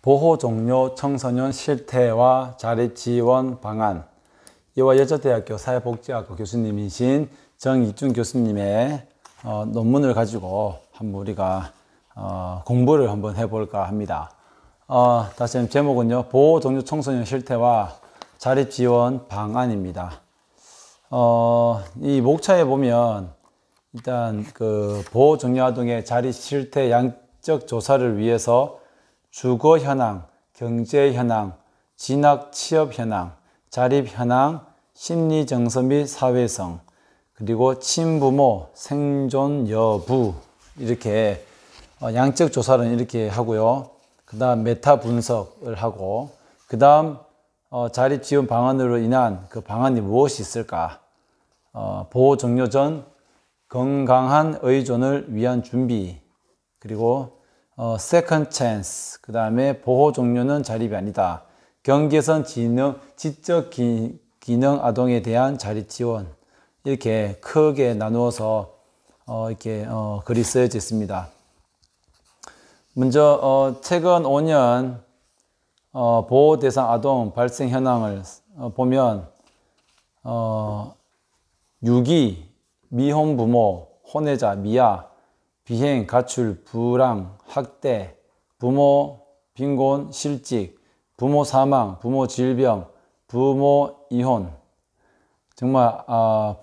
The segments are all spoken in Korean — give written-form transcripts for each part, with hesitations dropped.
보호 종료 청소년 실태와 자립 지원 방안. 이와 여자대학교 사회복지학과 교수님이신 정이준 교수님의 논문을 가지고 한번 우리가 공부를 한번 해볼까 합니다. 다시 한번 제목은요, 보호 종료 청소년 실태와 자립 지원 방안입니다. 이 목차에 보면 일단 그 보호 종료 아동의 자립 실태 양적 조사를 위해서 주거 현황, 경제 현황, 진학 취업 현황, 자립 현황, 심리 정서 및 사회성, 그리고 친부모, 생존 여부, 이렇게 양적 조사는 이렇게 하고요. 그 다음 메타 분석을 하고, 그 다음 자립 지원 방안으로 인한 그 방안이 무엇이 있을까? 보호 종료 전 건강한 의존을 위한 준비, 그리고 세컨드 찬스, 그 다음에 보호 종료는 자립이 아니다. 경계선 지적 기능 아동에 대한 자립 지원, 이렇게 크게 나누어서 이렇게 글이 쓰여져 있습니다. 먼저 최근 5년 보호 대상 아동 발생 현황을 보면 유기, 미혼 부모, 혼외자, 미아, 비행, 가출, 불황, 학대, 부모 빈곤, 실직, 부모 사망, 부모 질병, 부모 이혼. 정말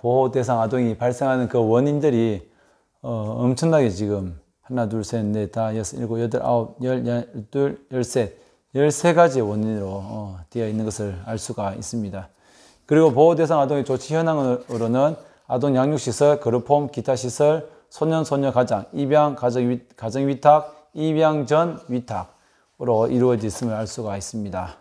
보호 대상 아동이 발생하는 그 원인들이 엄청나게 지금 하나, 둘, 셋, 넷, 다, 여섯, 일곱, 여덟, 아홉, 열, 열둘, 열셋, 13가지 원인으로 되어 있는 것을 알 수가 있습니다. 그리고 보호 대상 아동의 조치 현황으로는 아동 양육시설, 그룹홈, 기타 시설, 소년, 소녀 가장, 입양, 가정 위탁, 입양 전 위탁으로 이루어져 있음을 알 수가 있습니다.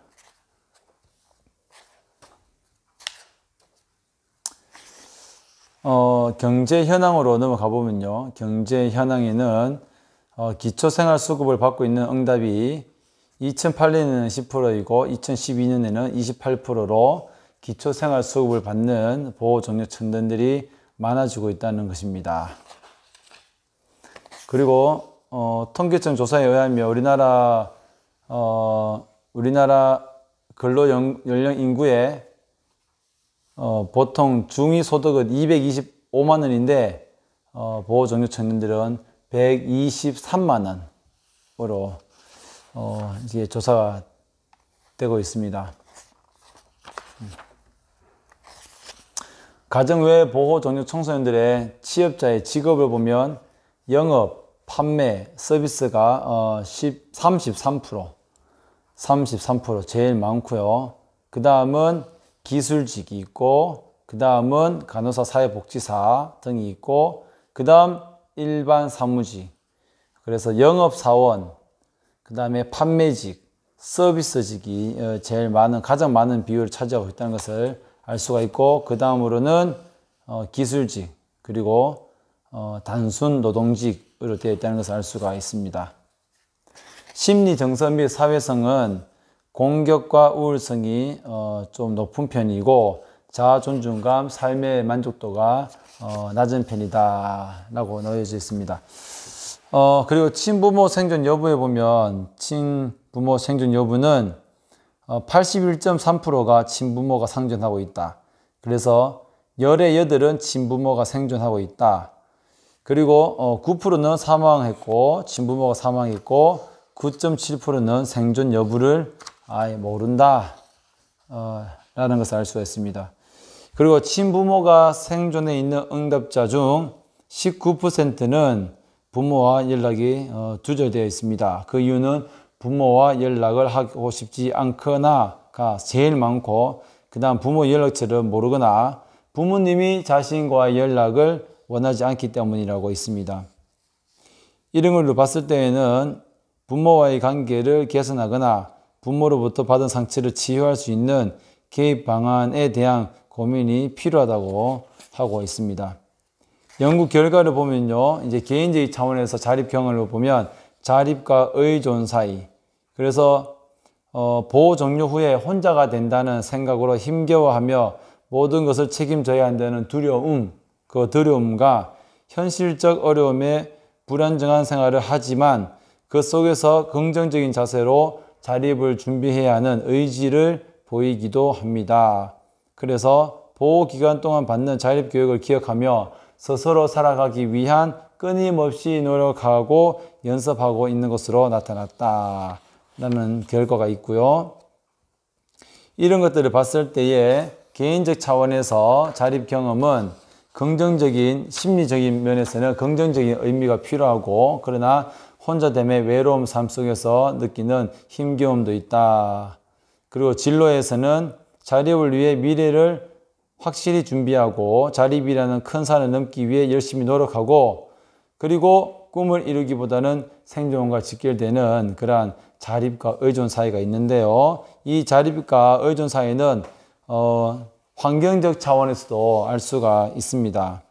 경제 현황으로 넘어가 보면요. 경제 현황에는 기초생활수급을 받고 있는 응답이 2008년에는 10%이고 2012년에는 28%로 기초생활수급을 받는 보호 종료 청년들이 많아지고 있다는 것입니다. 그리고 통계청 조사에 의하면 우리나라 근로연령 인구의 보통 중위소득은 225만 원인데 보호 종료 청년들은 123만 원으로 이제 조사가 되고 있습니다. 가정 외 보호 종료 청소년들의 취업자의 직업을 보면 영업, 판매, 서비스가 33% 제일 많고요. 그 다음은 기술직이 있고, 그 다음은 간호사, 사회복지사 등이 있고, 그 다음 일반 사무직, 그래서 영업사원, 그 다음에 판매직, 서비스직이 제일 많은, 가장 많은 비율을 차지하고 있다는 것을 알 수가 있고, 그 다음으로는 기술직, 그리고 단순 노동직으로 되어 있다는 것을 알 수가 있습니다. 심리 정서 및 사회성은 공격과 우울성이 좀 높은 편이고, 자아 존중감, 삶의 만족도가 낮은 편이다 라고 놓여져 있습니다. 그리고 친부모 생존 여부에 보면 친부모 생존 여부는 81.3%가 친부모가 생존하고 있다. 그래서 열의 8은 친부모가 생존하고 있다. 그리고 9%는 사망했고, 친부모가 사망했고, 9.7%는 생존 여부를 아예 모른다 라는 것을 알 수가 있습니다. 그리고 친부모가 생존해 있는 응답자 중 19%는 부모와 연락이 두절되어 있습니다. 그 이유는 부모와 연락을 하고 싶지 않거나가 제일 많고, 그 다음 부모 연락처를 모르거나 부모님이 자신과의 연락을 원하지 않기 때문이라고 있습니다. 이런 걸로 봤을 때에는 부모와의 관계를 개선하거나 부모로부터 받은 상처를 치유할 수 있는 개입 방안에 대한 고민이 필요하다고 하고 있습니다. 연구 결과를 보면요, 이제 개인적인 차원에서 자립 경험을 보면 자립과 의존 사이, 그래서 보호 종료 후에 혼자가 된다는 생각으로 힘겨워하며 모든 것을 책임져야 한다는 두려움, 그 두려움과 현실적 어려움에 불안정한 생활을 하지만 그 속에서 긍정적인 자세로 자립을 준비해야 하는 의지를 보이기도 합니다. 그래서 보호기간 동안 받는 자립교육을 기억하며 스스로 살아가기 위한 끊임없이 노력하고 연습하고 있는 것으로 나타났다 라는 결과가 있고요. 이런 것들을 봤을 때에 개인적 차원에서 자립 경험은 긍정적인 심리적인 면에서는 긍정적인 의미가 필요하고, 그러나 혼자됨의 외로움 삶 속에서 느끼는 힘겨움도 있다. 그리고 진로에서는 자립을 위해 미래를 확실히 준비하고 자립이라는 큰 산을 넘기 위해 열심히 노력하고, 그리고 꿈을 이루기보다는 생존과 직결되는 그러한 자립과 의존 사이가 있는데요. 이 자립과 의존 사이는 환경적 차원에서도 알 수가 있습니다.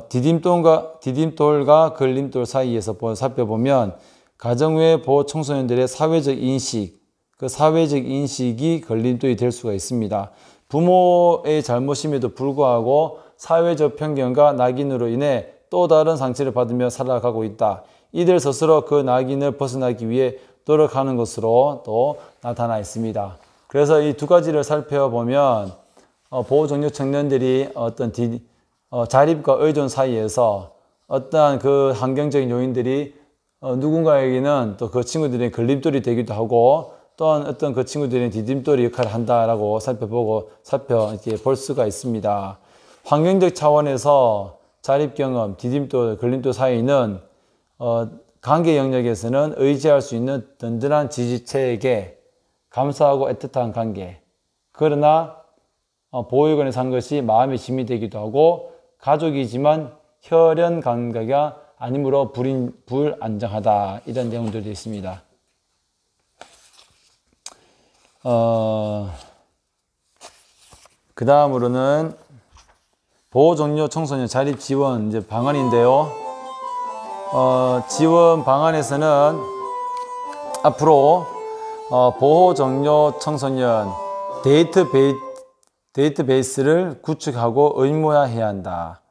디딤돌과 걸림돌 사이에서 살펴보면 가정 외 보호 청소년들의 사회적 인식, 그 사회적 인식이 걸림돌이 될 수가 있습니다. 부모의 잘못임에도 불구하고 사회적 편견과 낙인으로 인해 또 다른 상처를 받으며 살아가고 있다. 이들 스스로 그 낙인을 벗어나기 위해 노력하는 것으로 또 나타나 있습니다. 그래서 이 두 가지를 살펴보면 보호 종료 청년들이 어떤 자립과 의존 사이에서 어떠한 그 환경적인 요인들이 누군가에게는 또 그 친구들의 걸림돌이 되기도 하고, 또한 어떤 그 친구들의 디딤돌이 역할을 한다라고 이렇게 볼 수가 있습니다. 환경적 차원에서 자립 경험, 디딤돌, 걸림돌 사이는 관계 영역에서는 의지할 수 있는 든든한 지지체에게 감사하고 애틋한 관계. 그러나 보호기관에서 한 것이 마음의 짐이 되기도 하고, 가족이지만 혈연 관계가 아니므로 불안정하다. 이런 내용들도 있습니다. 그 다음으로는 보호 종료 청소년 자립 지원 이제 방안인데요. 지원 방안에서는 앞으로 보호 종료 청소년 데이터베이스를 구축하고 의무화해야 한다.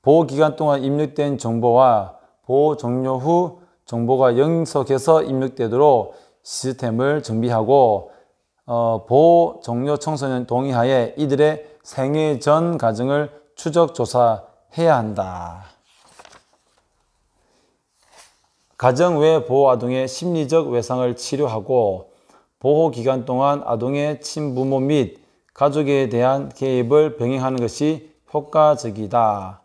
보호 기간 동안 입력된 정보와 보호 종료 후 정보가 영속해서 입력되도록 시스템을 정비하고, 보호 종료 청소년 동의하에 이들의 생애 전 가정을 추적 조사해야 한다. 가정 외 보호 아동의 심리적 외상을 치료하고, 보호 기간 동안 아동의 친부모 및 가족에 대한 개입을 병행하는 것이 효과적이다.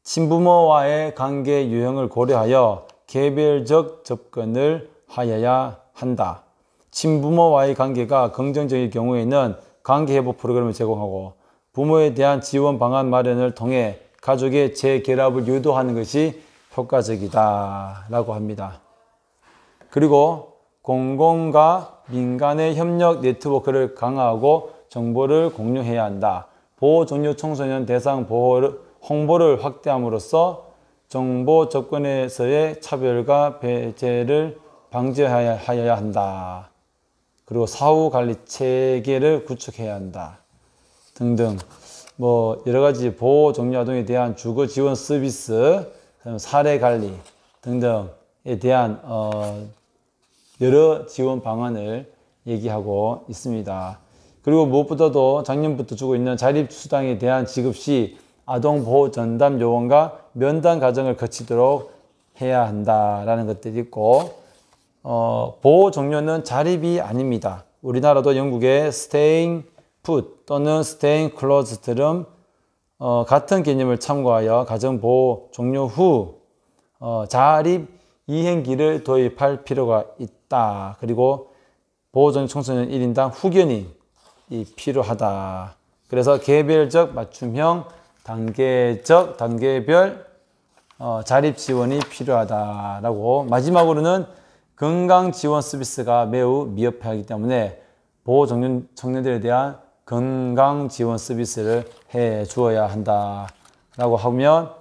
친부모와의 관계 유형을 고려하여 개별적 접근을 하여야 한다. 친부모와의 관계가 긍정적일 경우에는 관계회복 프로그램을 제공하고, 부모에 대한 지원 방안 마련을 통해 가족의 재결합을 유도하는 것이 효과적이다 라고 합니다. 그리고 공공과 민간의 협력 네트워크를 강화하고 정보를 공유해야 한다. 보호 종료 청소년 대상 홍보를 확대함으로써 정보 접근에서의 차별과 배제를 방지하여야 한다. 그리고 사후 관리 체계를 구축해야 한다. 등등 여러 가지 보호 종료 아동에 대한 주거 지원 서비스, 사례 관리 등등에 대한 여러 지원 방안을 얘기하고 있습니다. 그리고 무엇보다도 작년부터 주고 있는 자립수당에 대한 지급 시 아동보호 전담 요원과 면담 과정을 거치도록 해야 한다라는 것들이 있고, 보호 종료는 자립이 아닙니다. 우리나라도 영국의 staying put 또는 staying close처럼 같은 개념을 참고하여 가정보호 종료 후 자립 이행기를 도입할 필요가 있다. 그리고 보호종료 청소년 1인당 후견이 필요하다. 그래서 개별적 맞춤형 단계별 자립 지원이 필요하다라고, 마지막으로는 건강 지원 서비스가 매우 미흡하기 때문에 보호 청년들에 대한 건강 지원 서비스를 해 주어야 한다라고 하면,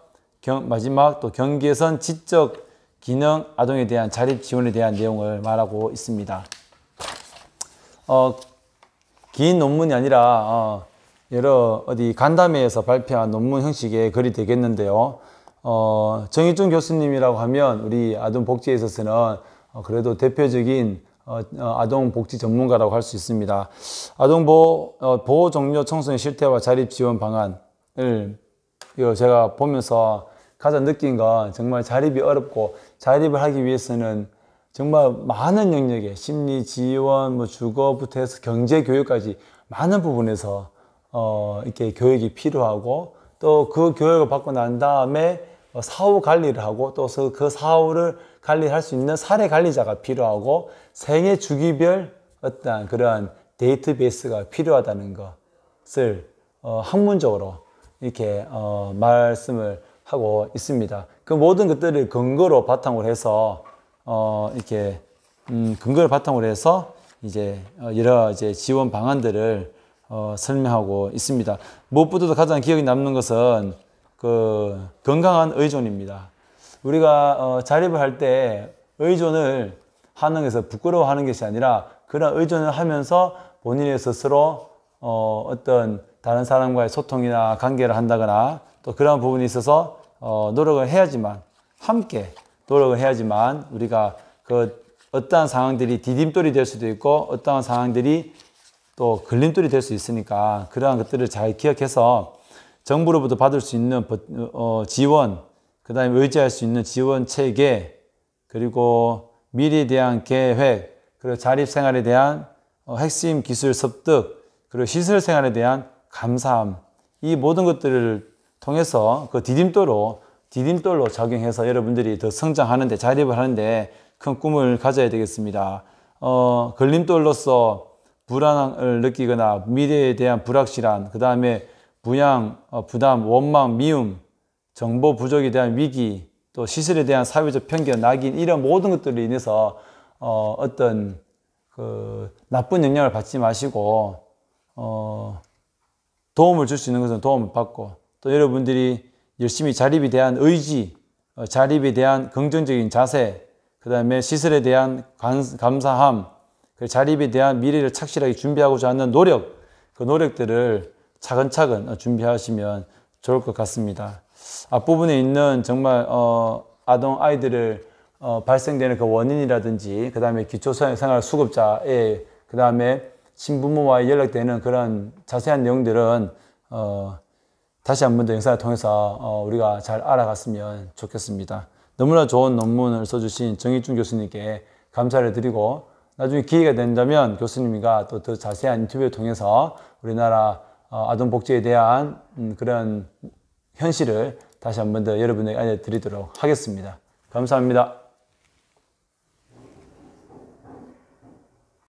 마지막 또 경계선 지적 기능 아동에 대한 자립 지원에 대한 내용을 말하고 있습니다. 긴 논문이 아니라 여러 간담회에서 발표한 논문 형식의 글이 되겠는데요. 정희준 교수님이라고 하면 우리 아동복지에 있어서는 그래도 대표적인 아동복지 전문가라고 할 수 있습니다. 보호 종료 청소년 실태와 자립 지원 방안을 이거 제가 보면서 가장 느낀 건 정말 자립이 어렵고 자립을 하기 위해서는 정말 많은 영역에 심리 지원, 뭐 주거부터 해서 경제 교육까지 많은 부분에서 이렇게 교육이 필요하고 또 그 교육을 받고 난 다음에 사후 관리를 하고 또 그 사후를 관리할 수 있는 사례 관리자가 필요하고 생애 주기별 어떤 그런 데이터베이스가 필요하다는 것을 학문적으로 이렇게 말씀을 하고 있습니다. 그 모든 것들을 근거로 바탕으로 해서 이렇게 근거를 바탕으로 해서 이제 여러 이제 지원 방안들을 설명하고 있습니다. 무엇보다도 가장 기억에 남는 것은 그 건강한 의존입니다. 우리가 자립을 할 때 의존을 하는 것에서 부끄러워하는 것이 아니라 그런 의존을 하면서 본인의 스스로 어떤 다른 사람과의 소통이나 관계를 한다거나 또 그런 부분이 있어서 노력을 해야지만 함께 노력을 해야지만 우리가 그 어떠한 상황들이 디딤돌이 될 수도 있고 어떠한 상황들이 또 걸림돌이 될 수 있으니까 그러한 것들을 잘 기억해서 정부로부터 받을 수 있는 지원, 그 다음에 의지할 수 있는 지원 체계, 그리고 미래에 대한 계획, 그리고 자립생활에 대한 핵심 기술 습득, 그리고 시설 생활에 대한 감사함, 이 모든 것들을 통해서 그 디딤돌로 작용해서 여러분들이 더 성장하는데, 자립을 하는데 큰 꿈을 가져야 되겠습니다. 걸림돌로서 불안을 느끼거나 미래에 대한 불확실한, 그 다음에 부양, 부담, 원망, 미움, 정보 부족에 대한 위기, 또 시설에 대한 사회적 편견, 낙인, 이런 모든 것들로 인해서 어떤 그 나쁜 영향을 받지 마시고 도움을 줄 수 있는 것은 도움을 받고, 또 여러분들이 열심히 자립에 대한 의지, 자립에 대한 긍정적인 자세, 그 다음에 시설에 대한 감사함, 자립에 대한 미래를 착실하게 준비하고자 하는 노력, 그 노력들을 차근차근 준비하시면 좋을 것 같습니다. 앞부분에 있는 정말 아동 아이들을 발생되는 그 원인이라든지, 그 다음에 기초생활 수급자의, 그 다음에 친부모와의 연락되는 그런 자세한 내용들은 다시 한 번 더 영상을 통해서 우리가 잘 알아갔으면 좋겠습니다. 너무나 좋은 논문을 써주신 정익준 교수님께 감사를 드리고, 나중에 기회가 된다면 교수님과 또 더 자세한 인터뷰를 통해서 우리나라 아동복지에 대한 그런 현실을 다시 한 번 더 여러분에게 알려드리도록 하겠습니다. 감사합니다.